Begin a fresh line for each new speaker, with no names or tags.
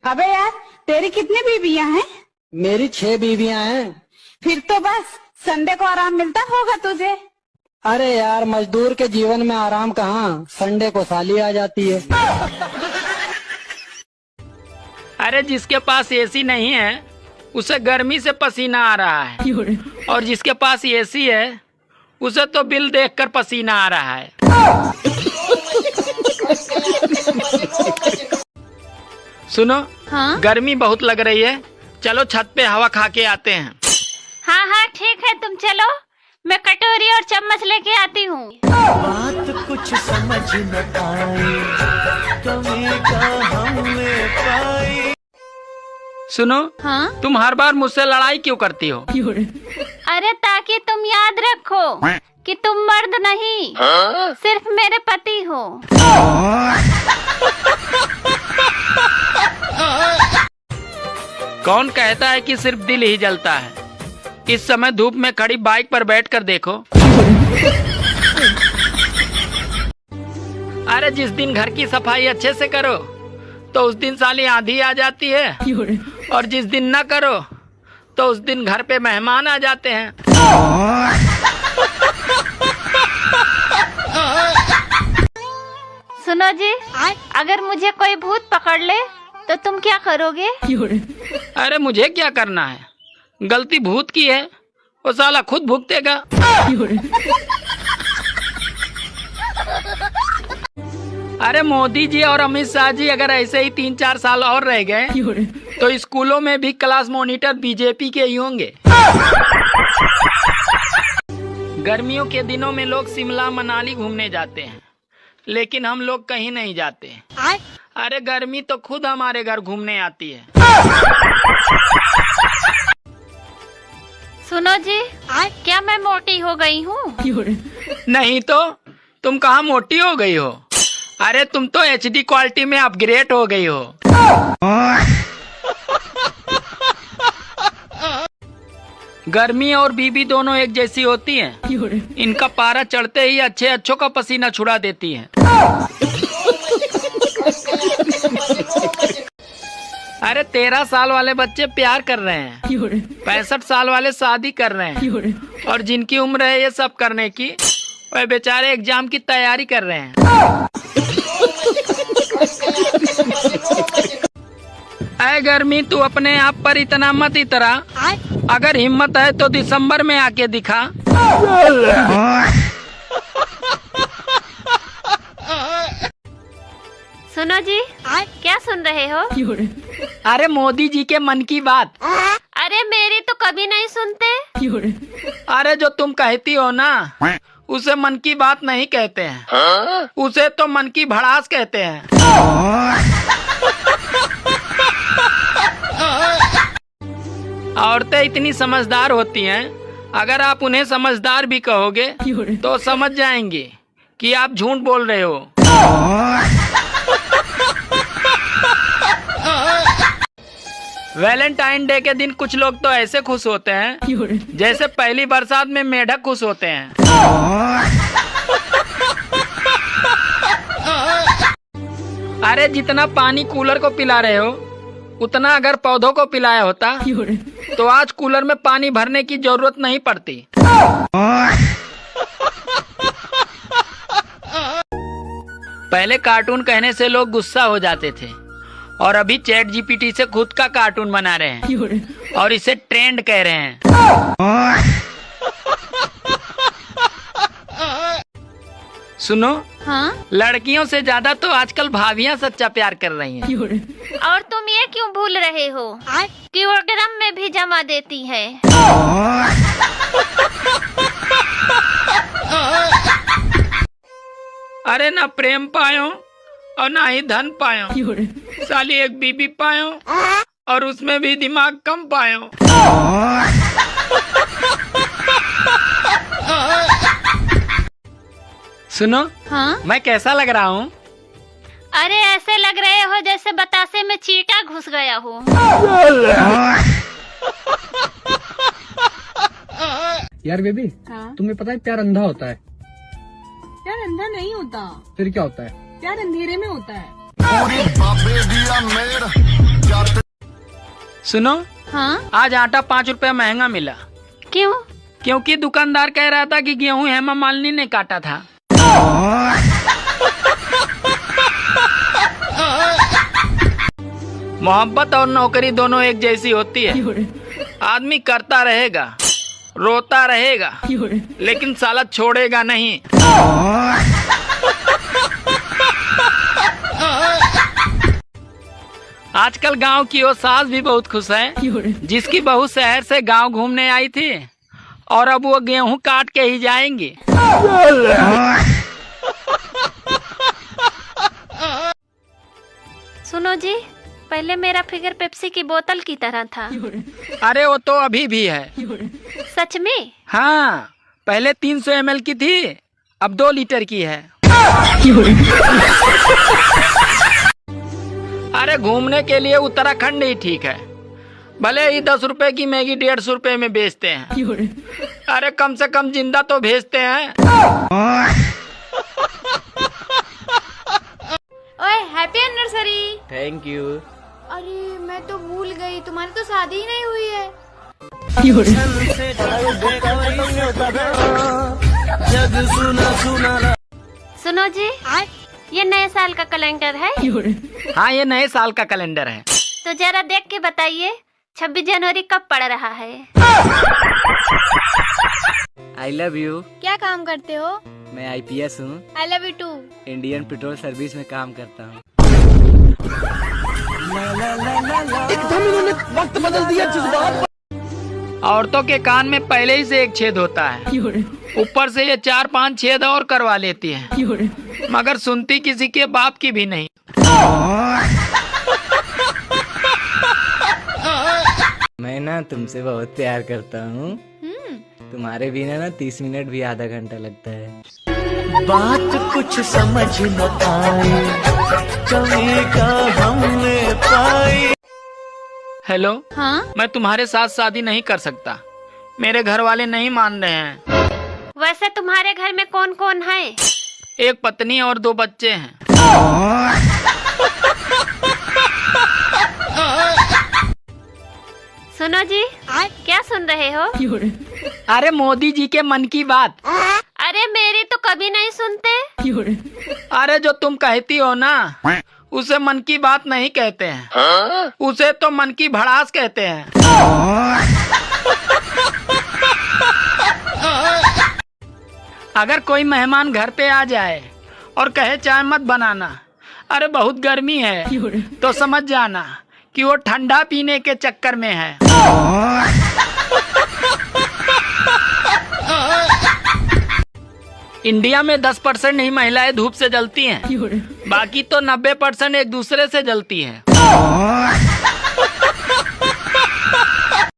अबे यार, तेरी कितनी बीवियां हैं?
मेरी 6 बीवियां हैं।
फिर तो बस संडे को आराम मिलता होगा तुझे।
अरे यार, मजदूर के जीवन में आराम कहाँ, संडे को साली आ जाती है।
अरे जिसके पास एसी नहीं है उसे गर्मी से पसीना आ रहा है, और जिसके पास एसी है उसे तो बिल देखकर पसीना आ रहा है। सुनो,
हाँ?
गर्मी बहुत लग रही है, चलो छत पे हवा खा के आते हैं।
हाँ हाँ ठीक है, तुम चलो, मैं कटोरी और चम्मच लेके आती हूँ।
बात कुछ समझ न आई, कमी कहाँ में पाई।
सुनो,
हाँ?
तुम हर बार मुझसे लड़ाई क्यों करती हो?
अरे ताकि तुम याद रखो कि तुम मर्द नहीं, सिर्फ मेरे पति हो।
कौन कहता है कि सिर्फ दिल ही जलता है? इस समय धूप में खड़ी बाइक पर बैठकर देखो। अरे जिस दिन घर की सफाई अच्छे से करो तो उस दिन साली आंधी आ जाती है, और जिस दिन न करो तो उस दिन घर पे मेहमान आ जाते हैं।
सुनो जी, अगर मुझे कोई भूत पकड़ ले तो तुम क्या करोगे?
अरे मुझे क्या करना है, गलती भूत की है, वो साला खुद भुगतेगा। अरे मोदी जी और अमित शाह जी अगर ऐसे ही 3-4 साल और रह गए तो स्कूलों में भी क्लास मॉनिटर बीजेपी के ही होंगे। गर्मियों के दिनों में लोग शिमला मनाली घूमने जाते हैं, लेकिन हम लोग कहीं नहीं जाते। अरे गर्मी तो खुद हमारे घर घूमने आती है।
सुनो जी, क्या मैं मोटी हो गई हूँ?
नहीं तो, तुम कहाँ मोटी हो गई हो? अरे तुम तो HD क्वालिटी में अपग्रेड हो गई हो। गर्मी और बीबी दोनों एक जैसी होती हैं। इनका पारा चढ़ते ही अच्छे अच्छों का पसीना छुड़ा देती हैं। अरे 13 साल वाले बच्चे प्यार कर रहे हैं, 65 साल वाले शादी कर रहे हैं, और जिनकी उम्र है ये सब करने की, वह बेचारे एग्जाम की तैयारी कर रहे हैं। ऐ गर्मी, तू अपने आप पर इतना मत इतरा, अगर हिम्मत है तो दिसंबर में आके दिखा।
सुनो जी, क्या सुन रहे हो?
अरे मोदी जी के मन की बात।
अरे मेरी तो कभी नहीं सुनते।
अरे जो तुम कहती हो ना, उसे मन की बात नहीं कहते हैं, उसे तो मन की भड़ास कहते हैं। औरतें इतनी समझदार होती हैं, अगर आप उन्हें समझदार भी कहोगे तो समझ जाएंगी कि आप झूठ बोल रहे हो। वैलेंटाइन डे के दिन कुछ लोग तो ऐसे खुश होते हैं जैसे पहली बरसात में मेढक खुश होते हैं। अरे जितना पानी कूलर को पिला रहे हो, उतना अगर पौधों को पिलाया होता तो आज कूलर में पानी भरने की जरूरत नहीं पड़ती। पहले कार्टून कहने से लोग गुस्सा हो जाते थे, और अभी चैट जीपीटी से खुद का कार्टून बना रहे हैं और इसे ट्रेंड कह रहे हैं। सुनो,
हाँ?
लड़कियों से ज्यादा तो आजकल भाभियां सच्चा प्यार कर रही हैं।
और तुम ये क्यों भूल रहे हो कि वो ड्रम में भी जमा देती है?
अरे ना प्रेम पायो और ना ही धन पायो, साली एक बीबी पायो और उसमें भी दिमाग कम पायो। सुनो,
हाँ?
मैं कैसा लग रहा हूँ?
अरे ऐसे लग रहे हो जैसे बतासे में चींटा घुस गया हो।
यार बेबी,
हाँ?
तुम्हें पता है प्यार अंधा होता है?
यार अंधा नहीं होता,
फिर क्या होता है?
प्यार अंधेरे में होता है।
पूरी बाबे दिया मेर
सुनो,
हाँ,
आज आटा 5 रुपया महंगा मिला।
क्यों?
क्योंकि दुकानदार कह रहा था कि गेहूं हेमा मालिनी ने काटा था। मोहब्बत और नौकरी दोनों एक जैसी होती है। आदमी करता रहेगा, रोता रहेगा, लेकिन साला छोड़ेगा नहीं। आजकल गांव की वो सास भी बहुत खुश है, जिसकी बहू शहर से गांव घूमने आई थी और अब वो गेहूं काट के ही जाएंगे।
सुनो जी, पहले मेरा फिगर पेप्सी की बोतल की तरह था।
अरे वो तो अभी भी है।
सच में?
हाँ, पहले 300 ml की थी, अब 2 लीटर की है। अरे घूमने के लिए उत्तराखंड ही ठीक है। भले ही 10 रुपए की मैगी 150 रुपए में बेचते हैं। अरे कम से कम जिंदा तो भेजते हैं।
ओए हैप्पी एनिवर्सरी।
Thank you.
अरे मैं तो भूल गई, तुम्हारी तो शादी ही नहीं हुई है।
सुनो जी, ये नए साल का कैलेंडर है।
हाँ, ये नए साल का कैलेंडर है।
तो जरा देख के बताइए 26 जनवरी कब पड़ रहा है?
I love you.
क्या काम करते हो?
मैं IPS हूँ।
I love you too.
Indian petrol service में काम करता हूँ।
एकदम इन्होंने वक्त बदल दिया जज्बात।
औरतों के कान में पहले ही से एक छेद होता है, ऊपर से ये 4-5 छेद और करवा लेती है, मगर सुनती किसी के बाप की भी नहीं।
मैं ना तुमसे बहुत प्यार करता हूँ। तुम्हारे बिना ना 30 मिनट भी आधा घंटा लगता है।
बात कुछ समझ न आई, कमी का हमने पाई।
हेलो,
हाँ,
मैं तुम्हारे साथ शादी नहीं कर सकता, मेरे घर वाले नहीं मान रहे हैं।
वैसे तुम्हारे घर में कौन कौन है?
एक पत्नी और 2 बच्चे हैं।
सुनो जी, क्या सुन रहे हो?
अरे मोदी जी के मन की बात।
अरे मेरी तो कभी नहीं सुनते।
अरे जो तुम कहती हो ना, उसे मन की बात नहीं कहते हैं, उसे तो मन की भड़ास कहते हैं। अगर कोई मेहमान घर पे आ जाए और कहे चाय मत बनाना, अरे बहुत गर्मी है, तो समझ जाना कि वो ठंडा पीने के चक्कर में है। इंडिया में 10% ही महिलाएं धूप से जलती हैं, बाकी तो 90% एक दूसरे से जलती हैं।